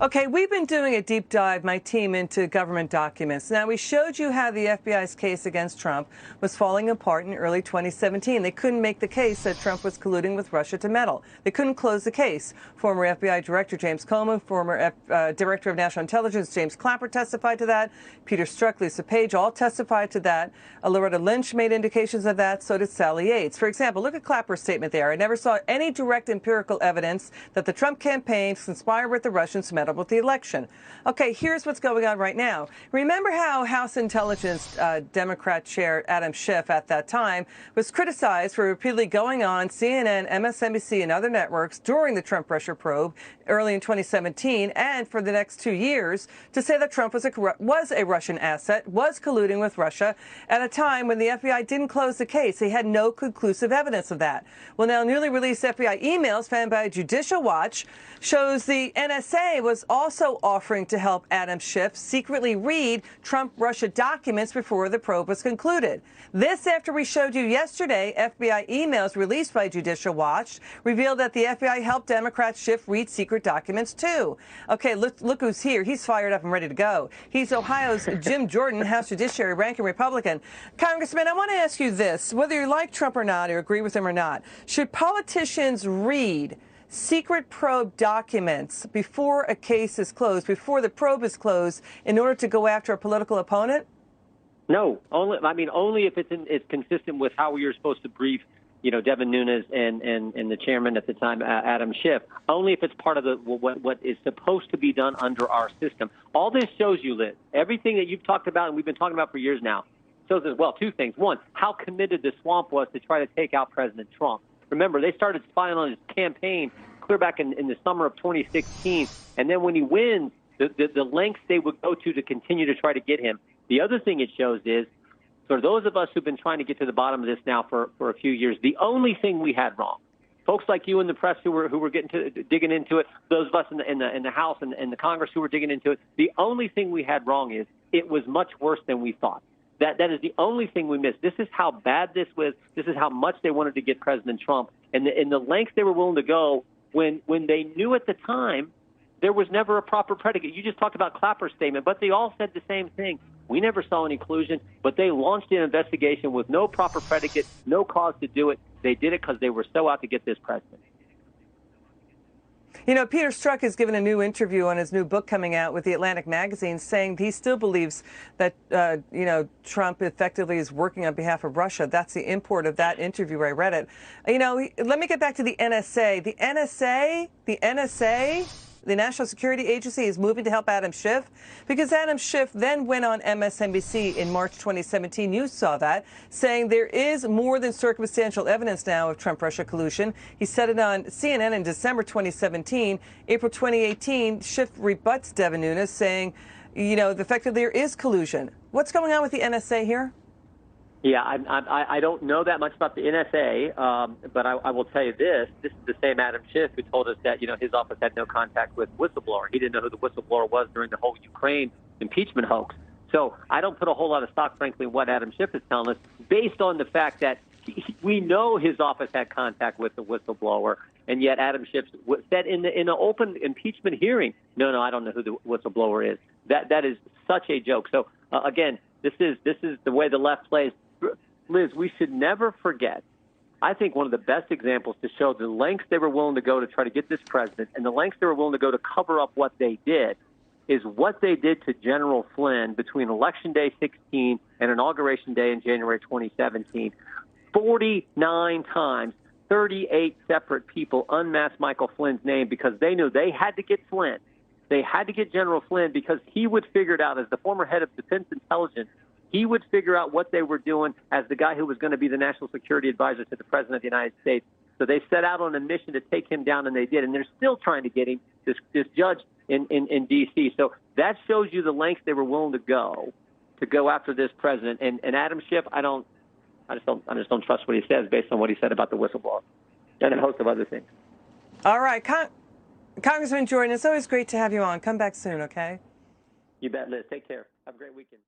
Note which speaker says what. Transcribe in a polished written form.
Speaker 1: Okay, we've been doing a deep dive, my team, into government documents. Now, we showed you how the FBI's case against Trump was falling apart in early 2017. They couldn't make the case that Trump was colluding with Russia to meddle. They couldn't close the case. Former FBI Director James Comey, former Director of National Intelligence James Clapper testified to that. Peter Strzok, Lisa Page all testified to that. Loretta Lynch made indications of that. So did Sally Yates. For example, look at Clapper's statement there. I never saw any direct empirical evidence that the Trump campaign conspired with the Russians to meddle with the election. Okay, here's what's going on right now. Remember how House Intelligence Democrat Chair Adam Schiff at that time was criticized for repeatedly going on CNN, MSNBC, and other networks during the Trump-Russia probe early in 2017 and for the next 2 years to say that Trump was a Russian asset, was colluding with Russia at a time when the FBI didn't close the case. They had no conclusive evidence of that. Well, now newly released FBI emails found by Judicial Watch shows the NSA was also offering to help Adam Schiff secretly read Trump-Russia documents before the probe was concluded. This after we showed you yesterday FBI emails released by Judicial Watch revealed that the FBI helped Democrat Schiff read secret documents too. Okay, look who's here. He's fired up and ready to go. He's Ohio's Jim Jordan, House Judiciary ranking Republican. Congressman, I want to ask you this, whether you like Trump or not or agree with him or not, should politicians read secret probe documents before a case is closed, before the probe is closed, in order to go after a political opponent?
Speaker 2: No, only if it's consistent with how we were supposed to brief, Devin Nunes and the chairman at the time, Adam Schiff. Only if it's part of what is supposed to be done under our system. All this shows you, Liz, everything that you've talked about and we've been talking about for years now, shows us, well, two things. One, how committed the swamp was to try to take out President Trump. Remember, they started spying on his campaign clear back in the summer of 2016. And then when he wins, the lengths they would go to continue to try to get him. The other thing it shows is, for those of us who've been trying to get to the bottom of this now for a few years, the only thing we had wrong, folks like you in the press who were digging into it, those of us in the House and the Congress who were digging into it, the only thing we had wrong is it was much worse than we thought. That is the only thing we missed. This is how bad this was. This is how much they wanted to get President Trump, and the lengths they were willing to go when they knew at the time there was never a proper predicate. You just talked about Clapper's statement, but they all said the same thing. We never saw any collusion, but they launched an investigation with no proper predicate, no cause to do it. They did it because they were so out to get this president.
Speaker 1: Peter Strzok has given a new interview on his new book coming out with the Atlantic magazine saying he still believes that, Trump effectively is working on behalf of Russia. That's the import of that interview. I read it. Let me get back to the NSA. The NSA, the National Security Agency, is moving to help Adam Schiff because Adam Schiff then went on MSNBC in March 2017. You saw that, saying there is more than circumstantial evidence now of Trump-Russia collusion. He said it on CNN in December 2017. April 2018, Schiff rebuts Devin Nunes, saying, the fact that there is collusion. What's going on with the NSA here?
Speaker 2: Yeah, I don't know that much about the NSA, but I will tell you this. This is the same Adam Schiff who told us that, his office had no contact with whistleblower. He didn't know who the whistleblower was during the whole Ukraine impeachment hoax. So I don't put a whole lot of stock, frankly, in what Adam Schiff is telling us, based on the fact that we know his office had contact with the whistleblower, and yet Adam Schiff said in an open impeachment hearing, no, I don't know who the whistleblower is. That is such a joke. So, again, this is the way the left plays. Liz, we should never forget, I think one of the best examples to show the lengths they were willing to go to try to get this president and the lengths they were willing to go to cover up what they did is what they did to General Flynn between Election Day 16 and Inauguration Day in January 2017. 49 times, 38 separate people unmasked Michael Flynn's name because they knew they had to get Flynn. They had to get General Flynn because he would figure it out as the former head of Defense Intelligence. He would figure out what they were doing as the guy who was going to be the national security advisor to the president of the United States. So they set out on a mission to take him down, and they did. And they're still trying to get him, this judge in D.C. So that shows you the lengths they were willing to go after this president. And Adam Schiff, I just don't trust what he says based on what he said about the whistleblower and a host of other things.
Speaker 1: All right, Congressman Jordan, it's always great to have you on. Come back soon, okay?
Speaker 2: You bet, Liz. Take care. Have a great weekend.